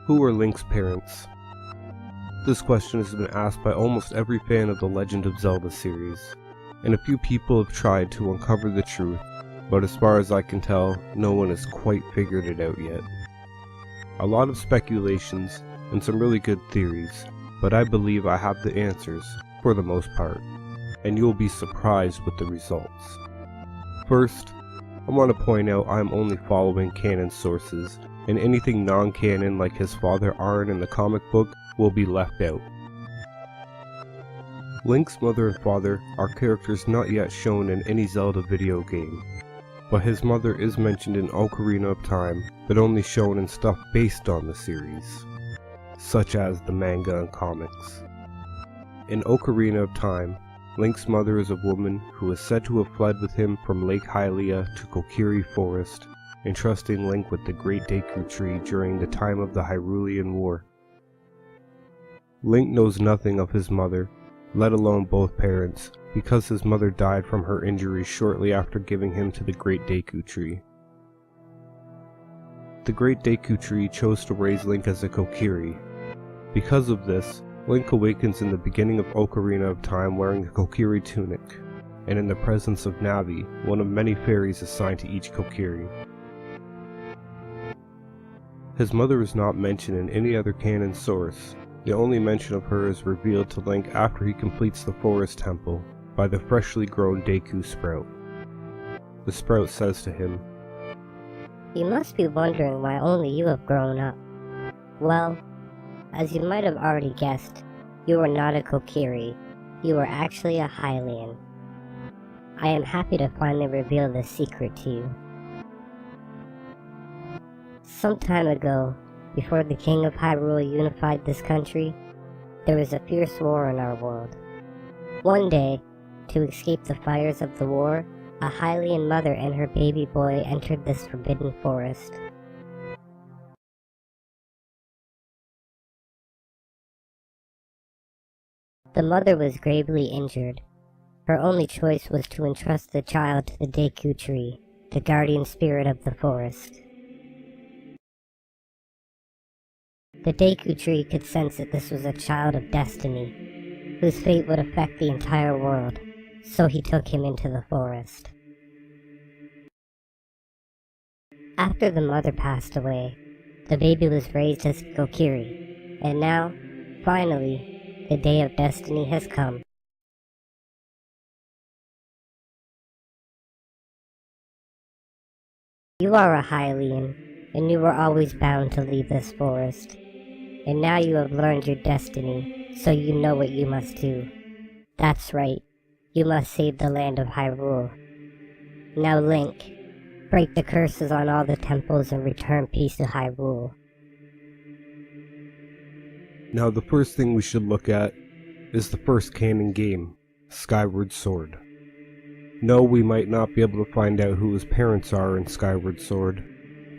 Who are Link's parents? This question has been asked by almost every fan of the Legend of Zelda series, and a few people have tried to uncover the truth, but as far as I can tell, no one has quite figured it out yet. A lot of speculations and some really good theories, but I believe I have the answers, for the most part, and you will be surprised with the results. First, I want to point out I am only following canon sources, and anything non-canon like his father Arn in the comic book will be left out. Link's mother and father are characters not yet shown in any Zelda video game, but his mother is mentioned in Ocarina of Time, but only shown in stuff based on the series, such as the manga and comics. In Ocarina of Time, Link's mother is a woman who is said to have fled with him from Lake Hylia to Kokiri Forest, entrusting Link with the Great Deku Tree during the time of the Hylian War. Link knows nothing of his mother, let alone both parents, because his mother died from her injuries shortly after giving him to the Great Deku Tree. The Great Deku Tree chose to raise Link as a Kokiri. Because of this, Link awakens in the beginning of Ocarina of Time wearing a Kokiri tunic, and in the presence of Navi, one of many fairies assigned to each Kokiri. His mother is not mentioned in any other canon source. The only mention of her is revealed to Link after he completes the Forest Temple by the freshly grown Deku Sprout. The Sprout says to him, "You must be wondering why only you have grown up. Well, as you might have already guessed, you are not a Kokiri. You are actually a Hylian. I am happy to finally reveal this secret to you. Some time ago, before the King of Hyrule unified this country, there was a fierce war in our world. One day, to escape the fires of the war, a Hylian mother and her baby boy entered this forbidden forest. The mother was gravely injured. Her only choice was to entrust the child to the Deku Tree, the guardian spirit of the forest. The Deku Tree could sense that this was a child of destiny, whose fate would affect the entire world, so he took him into the forest. After the mother passed away, the baby was raised as Kokiri, and now, finally, the day of destiny has come. You are a Hylian, and you were always bound to leave this forest. And now you have learned your destiny, so you know what you must do. That's right, you must save the land of Hyrule. Now Link, break the curses on all the temples and return peace to Hyrule." Now the first thing we should look at is the first canon game, Skyward Sword. No, we might not be able to find out who his parents are in Skyward Sword,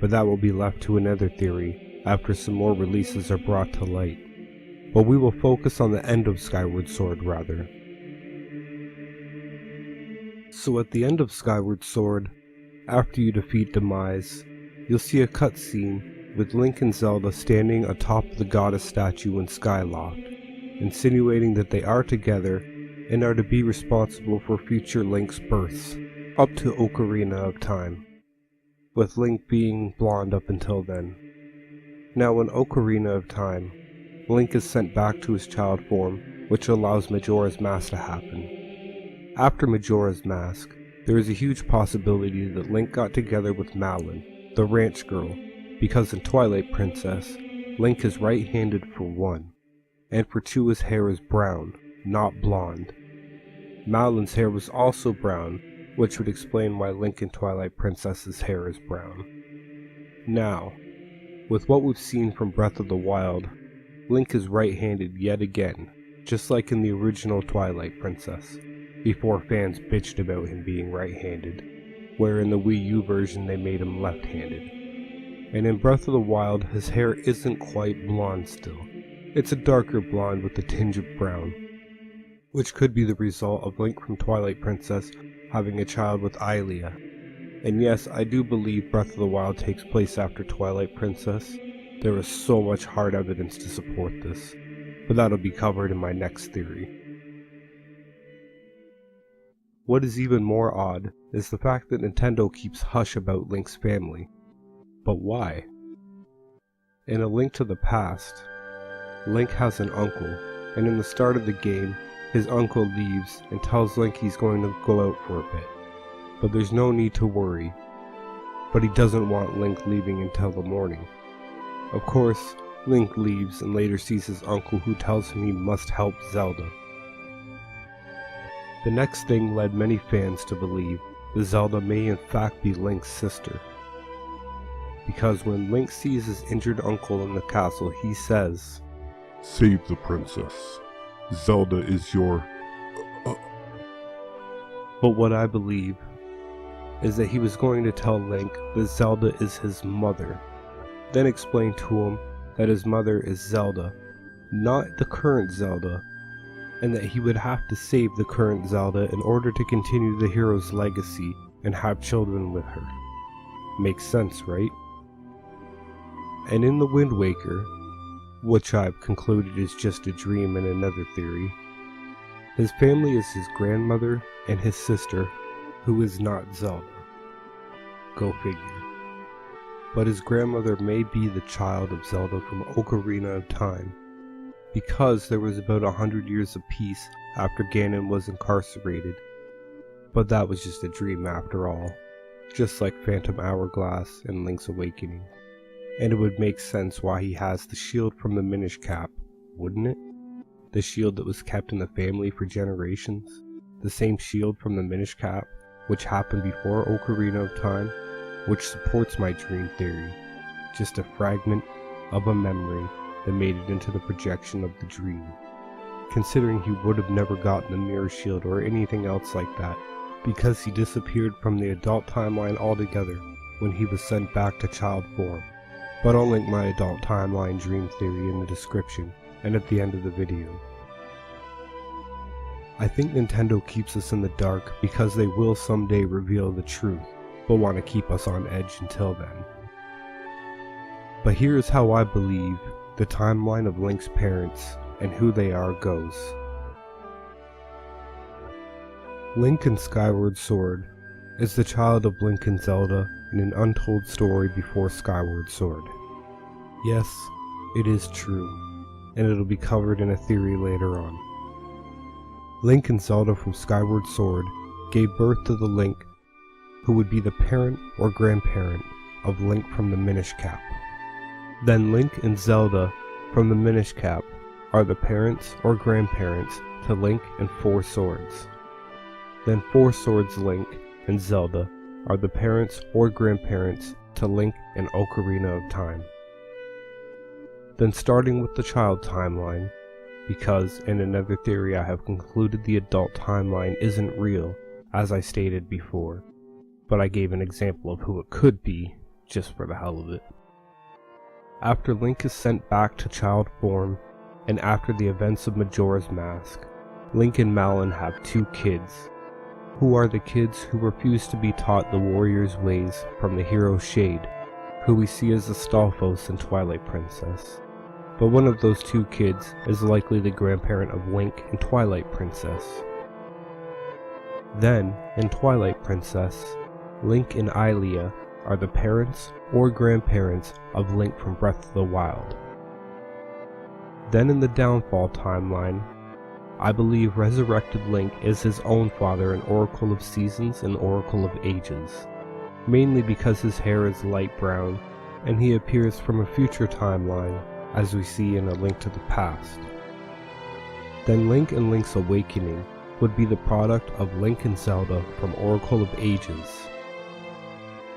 but that will be left to another theory after some more releases are brought to light. But we will focus on the end of Skyward Sword rather. So at the end of Skyward Sword, after you defeat Demise, you'll see a cutscene with Link and Zelda standing atop the goddess statue in Skyloft, insinuating that they are together and are to be responsible for future Link's births, up to Ocarina of Time, with Link being blonde up until then. Now in Ocarina of Time, Link is sent back to his child form, which allows Majora's Mask to happen. After Majora's Mask, there is a huge possibility that Link got together with Malon, the ranch girl, because in Twilight Princess, Link is right-handed for one, and for two his hair is brown, not blonde. Malon's hair was also brown, which would explain why Link in Twilight Princess's hair is brown. Now, with what we've seen from Breath of the Wild, Link is right-handed yet again, just like in the original Twilight Princess, before fans bitched about him being right-handed, where in the Wii U version they made him left-handed. And in Breath of the Wild, his hair isn't quite blonde still. It's a darker blonde with a tinge of brown, which could be the result of Link from Twilight Princess having a child with Hylia. And yes, I do believe Breath of the Wild takes place after Twilight Princess, There is so much hard evidence to support this, but that'll be covered in my next theory. What is even more odd is the fact that Nintendo keeps hush about Link's family. But why? In A Link to the Past, Link has an uncle, and in the start of the game, his uncle leaves and tells Link he's going to go out for a bit. But there's no need to worry. But he doesn't want Link leaving until the morning. Of course, Link leaves and later sees his uncle, who tells him he must help Zelda. The next thing led many fans to believe that Zelda may in fact be Link's sister. Because when Link sees his injured uncle in the castle, he says, "Save the princess. Zelda is your..." But what I believe is that he was going to tell Link that Zelda is his mother, then explain to him that his mother is Zelda, not the current Zelda, and that he would have to save the current Zelda in order to continue the hero's legacy and have children with her. Makes sense, right? And in The Wind Waker, which I've concluded is just a dream and another theory, his family is his grandmother and his sister, who is not Zelda. Go figure. But his grandmother may be the child of Zelda from Ocarina of Time, because there was about 100 years of peace after Ganon was incarcerated. But that was just a dream after all, just like Phantom Hourglass and Link's Awakening. And it would make sense why he has the shield from the Minish Cap, wouldn't it? The shield that was kept in the family for generations. The same shield from the Minish Cap, which happened before Ocarina of Time, which supports my dream theory. Just a fragment of a memory that made it into the projection of the dream. Considering he would have never gotten the mirror shield or anything else like that, because he disappeared from the adult timeline altogether when he was sent back to child form. But I'll link my adult timeline dream theory in the description and at the end of the video. I think Nintendo keeps us in the dark because they will someday reveal the truth, but want to keep us on edge until then. But here is how I believe the timeline of Link's parents and who they are goes. Link in Skyward Sword is the child of Link and Zelda in an untold story before Skyward Sword. Yes, it is true, and it'll be covered in a theory later on. Link and Zelda from Skyward Sword gave birth to the Link who would be the parent or grandparent of Link from the Minish Cap. Then Link and Zelda from the Minish Cap are the parents or grandparents to Link and Four Swords. Then Four Swords Link and Zelda are the parents or grandparents to Link and Ocarina of Time. Then starting with the child timeline, because in another theory I have concluded the adult timeline isn't real, as I stated before, but I gave an example of who it could be, just for the hell of it. After Link is sent back to child form, and after the events of Majora's Mask, Link and Malon have two kids, who are the kids who refuse to be taught the warrior's ways from the hero Shade, who we see as Astolphos in Twilight Princess. But one of those two kids is likely the grandparent of Link and Twilight Princess. Then, in Twilight Princess, Link and Hylia are the parents or grandparents of Link from Breath of the Wild. Then in the Downfall timeline, I believe resurrected Link is his own father in Oracle of Seasons and Oracle of Ages, mainly because his hair is light brown and he appears from a future timeline, as we see in A Link to the Past. Then Link and Link's Awakening would be the product of Link and Zelda from Oracle of Ages.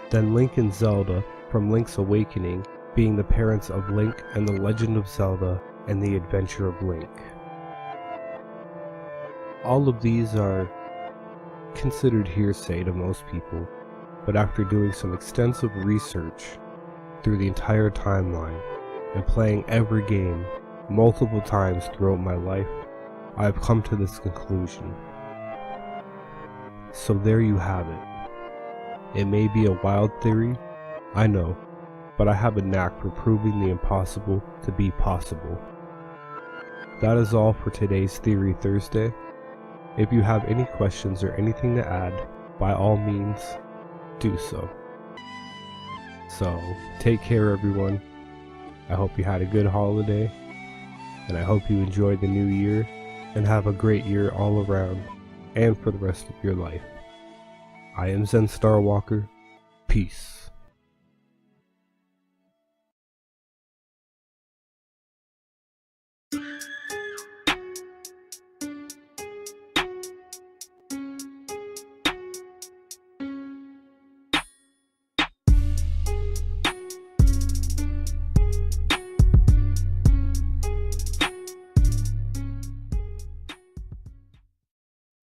Then Link and Zelda from Link's Awakening being the parents of Link and the Legend of Zelda and the Adventure of Link. All of these are considered hearsay to most people, but after doing some extensive research through the entire timeline and playing every game multiple times throughout my life, I have come to this conclusion. So there you have it. It may be a wild theory, I know, but I have a knack for proving the impossible to be possible. That is all for today's Theory Thursday. If you have any questions or anything to add, by all means, do so. So, take care everyone. I hope you had a good holiday, and I hope you enjoy the new year, and have a great year all around, and for the rest of your life. I am Zen Starwalker. Peace.